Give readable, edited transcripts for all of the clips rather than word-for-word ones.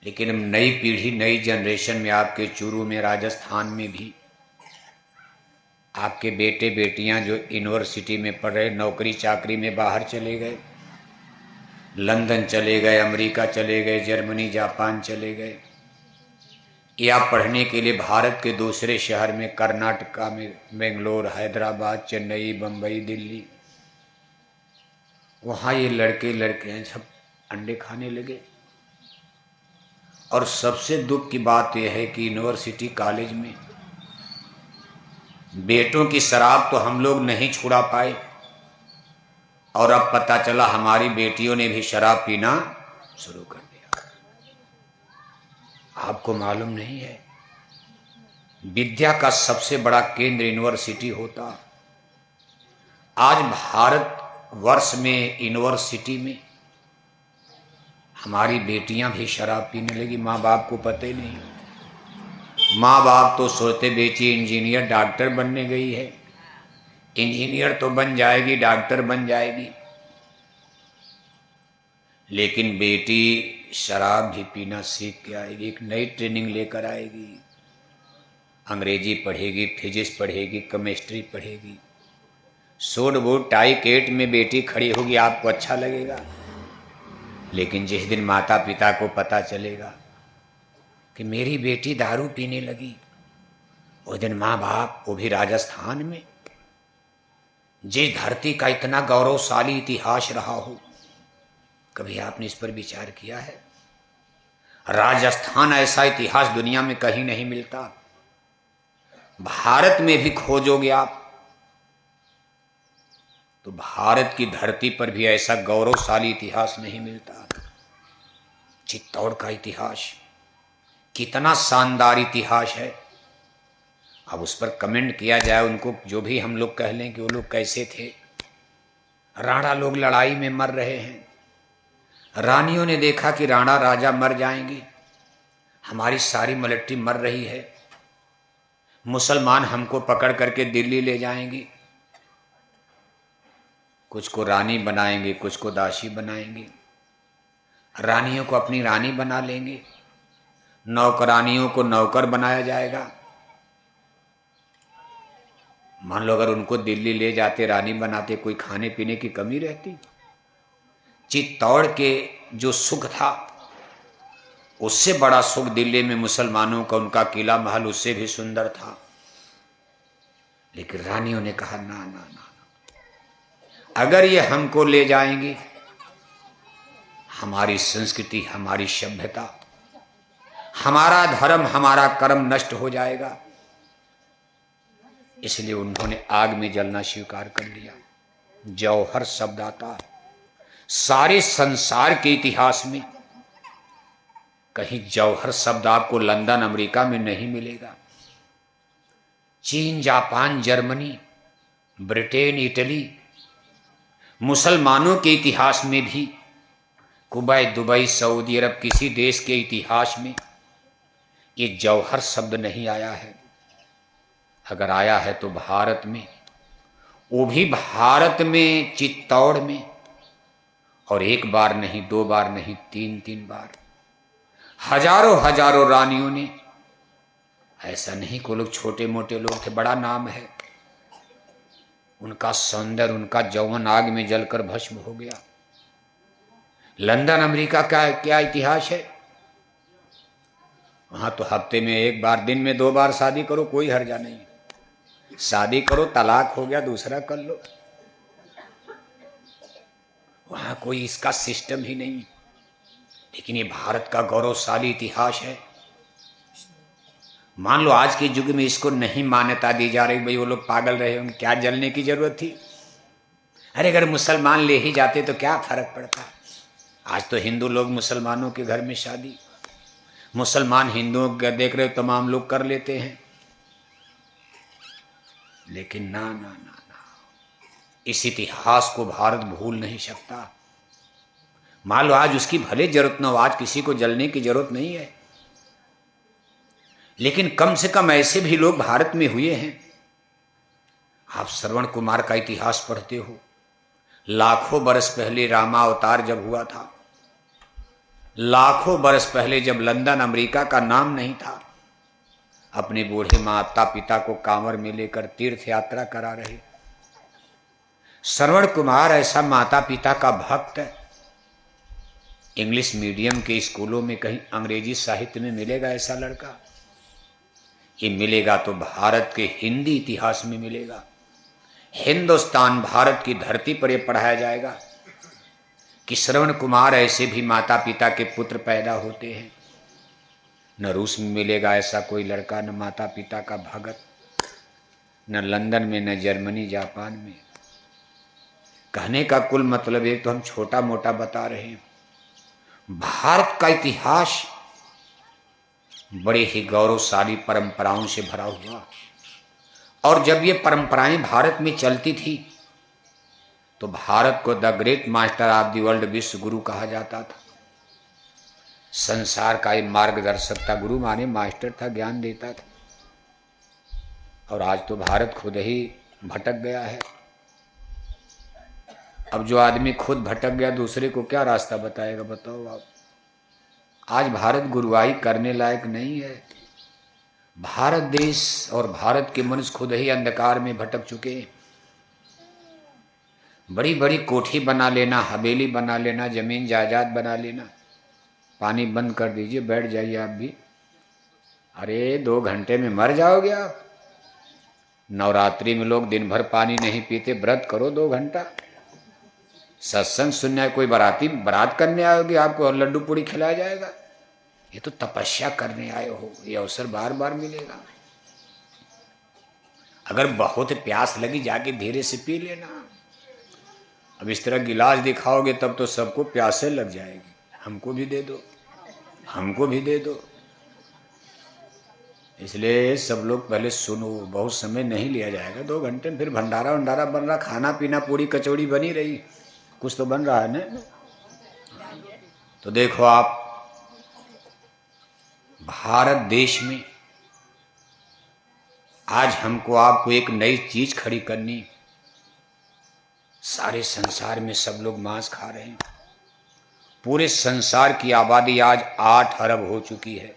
लेकिन नई पीढ़ी, नई जनरेशन में आपके चूरू में, राजस्थान में भी आपके बेटे बेटियां जो यूनिवर्सिटी में पढ़ रहे, नौकरी चाकरी में बाहर चले गए, लंदन चले गए, अमेरिका चले गए, जर्मनी जापान चले गए, या पढ़ने के लिए भारत के दूसरे शहर में, कर्नाटका में, बेंगलोर, हैदराबाद, चेन्नई, बम्बई, दिल्ली, वहाँ ये लड़के लड़कियाँ सब अंडे खाने लगे। और सबसे दुख की बात यह है कि यूनिवर्सिटी कॉलेज में बेटों की शराब तो हम लोग नहीं छुड़ा पाए, और अब पता चला हमारी बेटियों ने भी शराब पीना शुरू कर दिया। आपको मालूम नहीं है, विद्या का सबसे बड़ा केंद्र यूनिवर्सिटी होता, आज भारत वर्ष में यूनिवर्सिटी में हमारी बेटियां भी शराब पीने लगी। माँ बाप को पता ही नहीं। माँ बाप तो सोचते बेटी इंजीनियर डॉक्टर बनने गई है, इंजीनियर तो बन जाएगी, डॉक्टर बन जाएगी, लेकिन बेटी शराब भी पीना सीख के आएगी, एक नई ट्रेनिंग लेकर आएगी, अंग्रेजी पढ़ेगी, फिजिक्स पढ़ेगी, केमिस्ट्री पढ़ेगी, सूट बूट टाई केट में बेटी खड़ी होगी, आपको अच्छा लगेगा। लेकिन जिस दिन माता पिता को पता चलेगा कि मेरी बेटी दारू पीने लगी, उस दिन माँ बाप, वो भी राजस्थान में, जिस धरती का इतना गौरवशाली इतिहास रहा हो, कभी आपने इस पर विचार किया है? राजस्थान ऐसा इतिहास दुनिया में कहीं नहीं मिलता। भारत में भी खोजोगे आप तो भारत की धरती पर भी ऐसा गौरवशाली इतिहास नहीं मिलता। चित्तौड़ का इतिहास कितना शानदार इतिहास है। अब उस पर कमेंट किया जाए, उनको जो भी हम लोग कह लें कि वो लोग कैसे थे। राणा लोग लड़ाई में मर रहे हैं, रानियों ने देखा कि राणा राजा मर जाएंगे, हमारी सारी मिलिट्री मर रही है, मुसलमान हमको पकड़ करके दिल्ली ले जाएंगे, कुछ को रानी बनाएंगे, कुछ को दासी बनाएंगे, रानियों को अपनी रानी बना लेंगे, नौकरानियों को नौकर बनाया जाएगा। मान लो अगर उनको दिल्ली ले जाते, रानी बनाते, कोई खाने पीने की कमी रहती? चित्तौड़ के जो सुख था, उससे बड़ा सुख दिल्ली में मुसलमानों का उनका किला महल उससे भी सुंदर था। लेकिन रानियों ने कहा ना ना ना, अगर ये हमको ले जाएंगे, हमारी संस्कृति, हमारी सभ्यता, हमारा धर्म, हमारा कर्म नष्ट हो जाएगा। इसलिए उन्होंने आग में जलना स्वीकार कर लिया। जौहर शब्द आता सारे संसार के इतिहास में, कहीं जौहर शब्द आपको लंदन अमेरिका में नहीं मिलेगा। चीन, जापान, जर्मनी, ब्रिटेन, इटली, मुसलमानों के इतिहास में भी, कुवैत, दुबई, सऊदी अरब, किसी देश के इतिहास में ये जौहर शब्द नहीं आया है। अगर आया है तो भारत में, वो भी भारत में, चित्तौड़ में, और एक बार नहीं, दो बार नहीं, तीन तीन बार, हजारों हजारों रानियों ने, ऐसा नहीं को लोग छोटे मोटे लोग थे, बड़ा नाम है उनका, सौंदर्य, उनका यौवन आग में जलकर भस्म हो गया। लंदन अमेरिका का क्या इतिहास है, वहां तो हफ्ते में एक बार, दिन में दो बार शादी करो, कोई हर्जा नहीं। शादी करो, तलाक हो गया, दूसरा कर लो, वहां कोई इसका सिस्टम ही नहीं। लेकिन ये भारत का गौरवशाली इतिहास है। मान लो आज के युग में इसको नहीं मान्यता दी जा रही, भाई वो लोग पागल रहे होंगे, क्या जलने की जरूरत थी? अरे अगर मुसलमान ले ही जाते तो क्या फर्क पड़ता? आज तो हिंदू लोग मुसलमानों के घर में शादी, मुसलमान हिंदुओं का देख रहे तमाम लोग कर लेते हैं। लेकिन ना ना ना ना, इस इतिहास को भारत भूल नहीं सकता। मान लो आज उसकी भले जरूरत न हो, आज किसी को जलने की जरूरत नहीं है, लेकिन कम से कम ऐसे भी लोग भारत में हुए हैं। आप श्रवण कुमार का इतिहास पढ़ते हो, लाखों बरस पहले रामावतार जब हुआ था, लाखों बरस पहले जब लंदन अमेरिका का नाम नहीं था, अपने बूढ़े माता पिता को कांवर में लेकर तीर्थ यात्रा करा रहे। श्रवण कुमार ऐसा माता पिता का भक्त है। इंग्लिश मीडियम के स्कूलों में कहीं अंग्रेजी साहित्य में मिलेगा ऐसा लड़का? ये मिलेगा तो भारत के हिंदी इतिहास में मिलेगा। हिंदुस्तान भारत की धरती पर यह पढ़ाया जाएगा कि श्रवण कुमार ऐसे भी माता पिता के पुत्र पैदा होते हैं। न रूस में मिलेगा ऐसा कोई लड़का, न माता पिता का भगत, न लंदन में, न जर्मनी जापान में। कहने का कुल मतलब एक तो हम छोटा मोटा बता रहे हैं, भारत का इतिहास बड़े ही गौरवशाली परंपराओं से भरा हुआ। और जब ये परंपराएं भारत में चलती थी तो भारत को the great master of the world, विश्व गुरु कहा जाता था। संसार का ये मार्गदर्शक था, गुरु माने मास्टर था, ज्ञान देता था। और आज तो भारत खुद ही भटक गया है। अब जो आदमी खुद भटक गया दूसरे को क्या रास्ता बताएगा, बताओ आप। आज भारत गुरुवाई करने लायक नहीं है। भारत देश और भारत के मनुष्य खुद ही अंधकार में भटक चुके हैं। बड़ी बड़ी कोठी बना लेना, हवेली बना लेना, जमीन जायदाद बना लेना, पानी बंद कर दीजिए, बैठ जाइए आप भी। अरे 2 घंटे में मर जाओगे आप। नवरात्रि में लोग दिन भर पानी नहीं पीते, व्रत करो 2 घंटा। सत्संग सुनने कोई बारात करने आओगे, आपको लड्डू पूड़ी खिलाया जाएगा? ये तो तपस्या करने आए हो, ये अवसर बार बार मिलेगा। अगर बहुत प्यास लगी जाके धीरे से पी लेना। अब इस तरह गिलास दिखाओगे तब तो सबको प्यासे लग जाएगी। हमको भी दे दो, हमको भी दे दो। इसलिए सब लोग पहले सुनो, बहुत समय नहीं लिया जाएगा। 2 घंटे में फिर भंडारा भंडारा बन रहा, खाना पीना, पूरी कचौड़ी बनी रही, कुछ तो बन रहा है ना। तो देखो आप, भारत देश में आज हमको आपको एक नई चीज खड़ी करनी। सारे संसार में सब लोग मांस खा रहे हैं। पूरे संसार की आबादी आज 8 अरब हो चुकी है।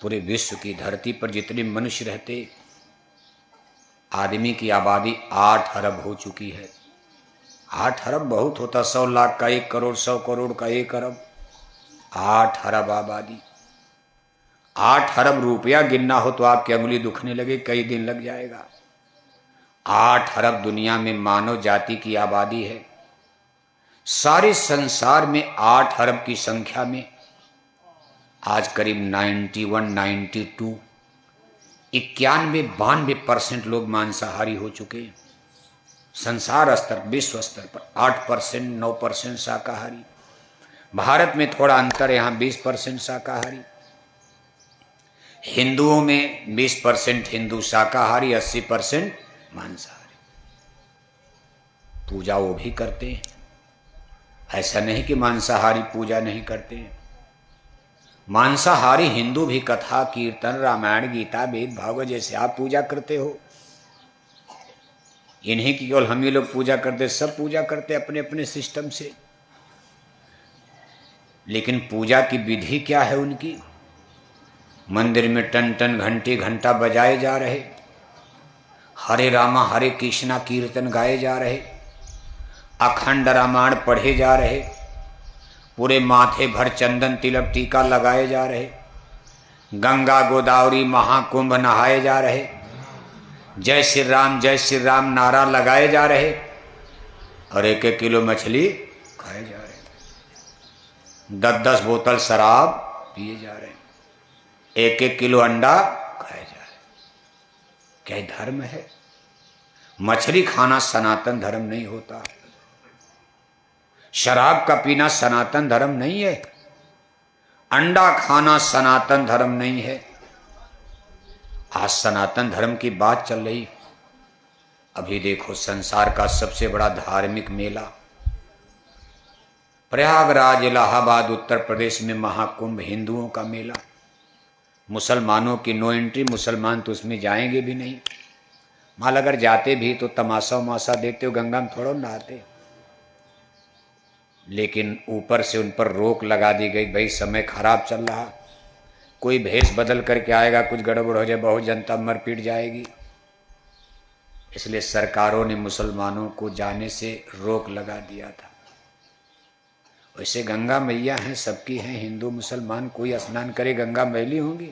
पूरे विश्व की धरती पर जितने मनुष्य रहते, आदमी की आबादी 8 अरब हो चुकी है। 8 अरब बहुत होता, 100 लाख का 1 करोड़, 100 करोड़ का 1 अरब, 8 अरब आबादी। 8 अरब रुपया गिनना हो तो आपकी अंगुली दुखने लगे, कई दिन लग जाएगा। 8 अरब दुनिया में मानव जाति की आबादी है। सारे संसार में 8 अरब की संख्या में आज करीब 91, 92, 91-92% लोग मांसाहारी हो चुके हैं। संसार स्तर, विश्व स्तर पर 8%, 9% शाकाहारी। भारत में थोड़ा अंतर, यहाँ 20% शाकाहारी। हिंदुओं में 20% हिंदू शाकाहारी, 80% मांसाहारी। पूजा वो भी करते हैं, ऐसा नहीं कि मांसाहारी पूजा नहीं करते हैं। मांसाहारी हिंदू भी कथा, कीर्तन, रामायण, गीता, वेद, भागवत जैसे आप पूजा करते हो, इन्हीं की केवल हम ही लोग पूजा करते, सब पूजा करते अपने अपने सिस्टम से। लेकिन पूजा की विधि क्या है उनकी? मंदिर में टन टन घंटे घंटा बजाए जा रहे, हरे रामा हरे कृष्णा कीर्तन गाए जा रहे, अखंड रामायण पढ़े जा रहे, पूरे माथे भर चंदन तिलक टीका लगाए जा रहे, गंगा गोदावरी महाकुंभ नहाए जा रहे, जय श्री राम नारा लगाए जा रहे, और 1-1 किलो मछली खाए जा रहे, 10-10 बोतल शराब पिए जा रहे, 1-1 किलो अंडा खाए जा रहे। क्या धर्म है? मछली खाना सनातन धर्म नहीं होता, शराब का पीना सनातन धर्म नहीं है, अंडा खाना सनातन धर्म नहीं है। आज सनातन धर्म की बात चल रही। अभी देखो संसार का सबसे बड़ा धार्मिक मेला प्रयागराज, इलाहाबाद, उत्तर प्रदेश में महाकुंभ, हिंदुओं का मेला। मुसलमानों की नो एंट्री, मुसलमान तो उसमें जाएंगे भी नहीं। माल अगर जाते भी तो तमाशा उमाशा देखते हो, गंगा में थोड़ा नहाते। लेकिन ऊपर से उन पर रोक लगा दी गई, भाई समय खराब चल रहा, कोई भेष बदल करके आएगा, कुछ गड़बड़ हो जाए, बहुत जनता मर पीट जाएगी। इसलिए सरकारों ने मुसलमानों को जाने से रोक लगा दिया था। वैसे गंगा मैया हैं, सबकी हैं, हिंदू मुसलमान कोई स्नान करे गंगा मैली होंगी?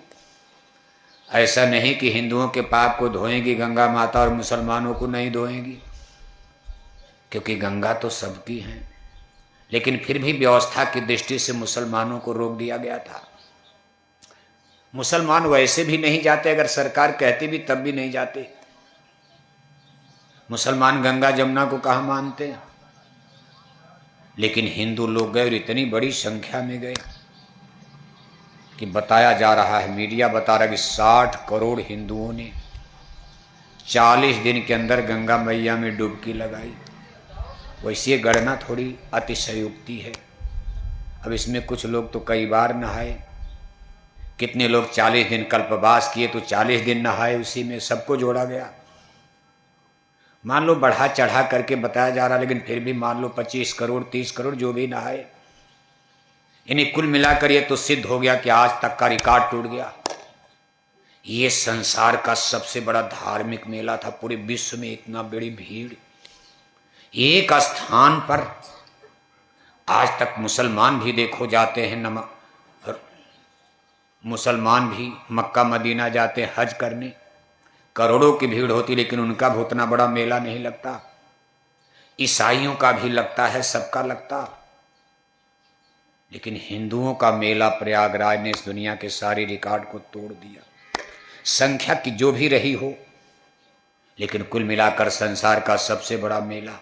ऐसा नहीं कि हिंदुओं के पाप को धोएंगी गंगा माता और मुसलमानों को नहीं धोएंगी, क्योंकि गंगा तो सबकी है। लेकिन फिर भी व्यवस्था की दृष्टि से मुसलमानों को रोक दिया गया था। मुसलमान वैसे भी नहीं जाते, अगर सरकार कहती भी तब भी नहीं जाते। मुसलमान गंगा जमुना को कहाँ मानते हैं? लेकिन हिंदू लोग गए और इतनी बड़ी संख्या में गए कि बताया जा रहा है, मीडिया बता रहा है कि 60 करोड़ हिंदुओं ने 40 दिन के अंदर गंगा मैया में डुबकी लगाई। वैसे गणना थोड़ी अतिशयोक्ति है। अब इसमें कुछ लोग तो कई बार नहाए, कितने लोग 40 दिन कल्पवास किए तो 40 दिन नहाए, उसी में सबको जोड़ा गया। मान लो बढ़ा चढ़ा करके बताया जा रहा, लेकिन फिर भी मान लो 25 करोड़ 30 करोड़ जो भी नहाए, इन्हें कुल मिलाकर ये तो सिद्ध हो गया कि आज तक का रिकॉर्ड टूट गया। ये संसार का सबसे बड़ा धार्मिक मेला था। पूरे विश्व में इतना बड़ी भीड़ एक स्थान पर आज तक मुसलमान भी देखो जाते हैं, मुसलमान भी मक्का मदीना जाते हैं हज करने, करोड़ों की भीड़ होती, लेकिन उनका भी उतना बड़ा मेला नहीं लगता। ईसाइयों का भी लगता है, सबका लगता, लेकिन हिंदुओं का मेला प्रयागराज ने इस दुनिया के सारे रिकॉर्ड को तोड़ दिया। संख्या की जो भी रही हो, लेकिन कुल मिलाकर संसार का सबसे बड़ा मेला।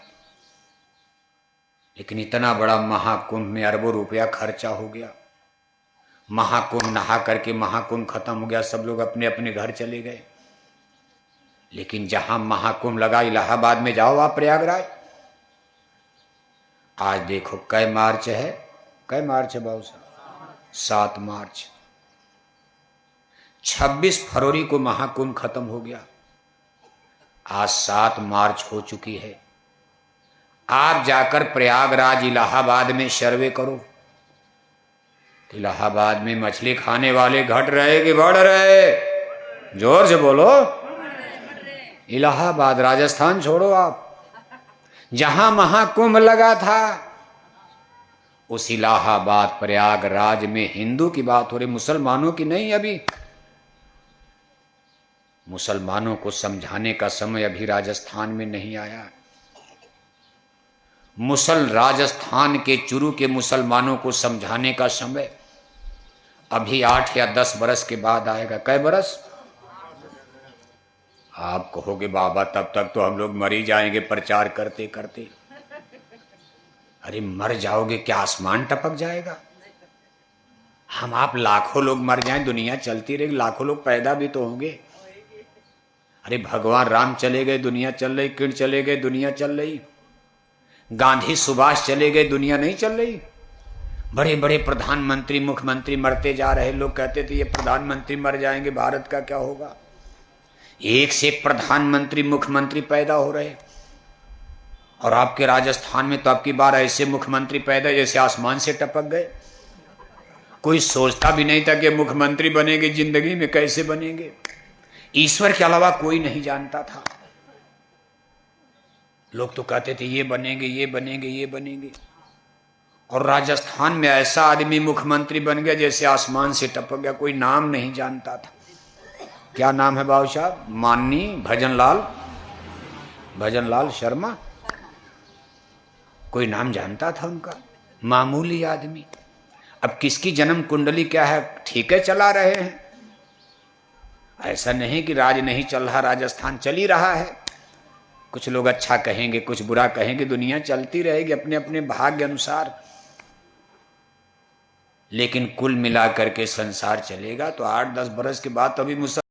लेकिन इतना बड़ा महाकुंभ में अरबों रुपया खर्चा हो गया। महाकुंभ नहा करके महाकुंभ खत्म हो गया, सब लोग अपने अपने घर चले गए। लेकिन जहां महाकुंभ लगा, इलाहाबाद में जाओ आप, प्रयागराज, आज देखो कै मार्च है, कै मार्च है बाबू साहब? 7 मार्च। 26 फरवरी को महाकुंभ खत्म हो गया, आज 7 मार्च हो चुकी है। आप जाकर प्रयागराज इलाहाबाद में सर्वे करो, इलाहाबाद में मछली खाने वाले घट रहे कि बढ़ रहे? जोर से बोलो। इलाहाबाद, राजस्थान छोड़ो आप, जहां महाकुंभ लगा था उस इलाहाबाद प्रयागराज में हिंदू की बात हो रही, मुसलमानों की नहीं। अभी मुसलमानों को समझाने का समय अभी राजस्थान में नहीं आया। राजस्थान के चुरू के मुसलमानों को समझाने का समय अभी 8 या 10 बरस के बाद आएगा। कै बरस? आप कहोगे बाबा तब तक तो हम लोग मर ही जाएंगे प्रचार करते करते। अरे मर जाओगे क्या, आसमान टपक जाएगा? हम आप लाखों लोग मर जाएं, दुनिया चलती रहेगी, लाखों लोग पैदा भी तो होंगे। अरे भगवान राम चले गए, दुनिया चल रही, किरण चले गए, दुनिया चल रही, गांधी सुभाष चले गए, दुनिया नहीं चल रही। बड़े बड़े प्रधानमंत्री मुख्यमंत्री मरते जा रहे, लोग कहते थे ये प्रधानमंत्री मर जाएंगे, भारत का क्या होगा? एक से एक प्रधानमंत्री मुख्यमंत्री पैदा हो रहे। और आपके राजस्थान में तो आपकी बार ऐसे मुख्यमंत्री पैदा जैसे आसमान से टपक गए। कोई सोचता भी नहीं था कि मुख्यमंत्री बनेंगे, जिंदगी में कैसे बनेंगे, ईश्वर के अलावा कोई नहीं जानता था। लोग तो कहते थे ये बनेंगे ये बनेंगे ये बनेंगे, और राजस्थान में ऐसा आदमी मुख्यमंत्री बन गया जैसे आसमान से टपक गया, कोई नाम नहीं जानता था। क्या नाम है बाबू साहब? माननीय भजनलाल शर्मा। कोई नाम जानता था उनका? मामूली आदमी। अब किसकी जन्म कुंडली क्या है, ठीक है चला रहे हैं। ऐसा नहीं कि राज नहीं चल रहा, राजस्थान चल ही रहा है। कुछ लोग अच्छा कहेंगे, कुछ बुरा कहेंगे, दुनिया चलती रहेगी अपने अपने भाग्य अनुसार। लेकिन कुल मिलाकर के संसार चलेगा। तो 8-10 बरस के बाद तो अभी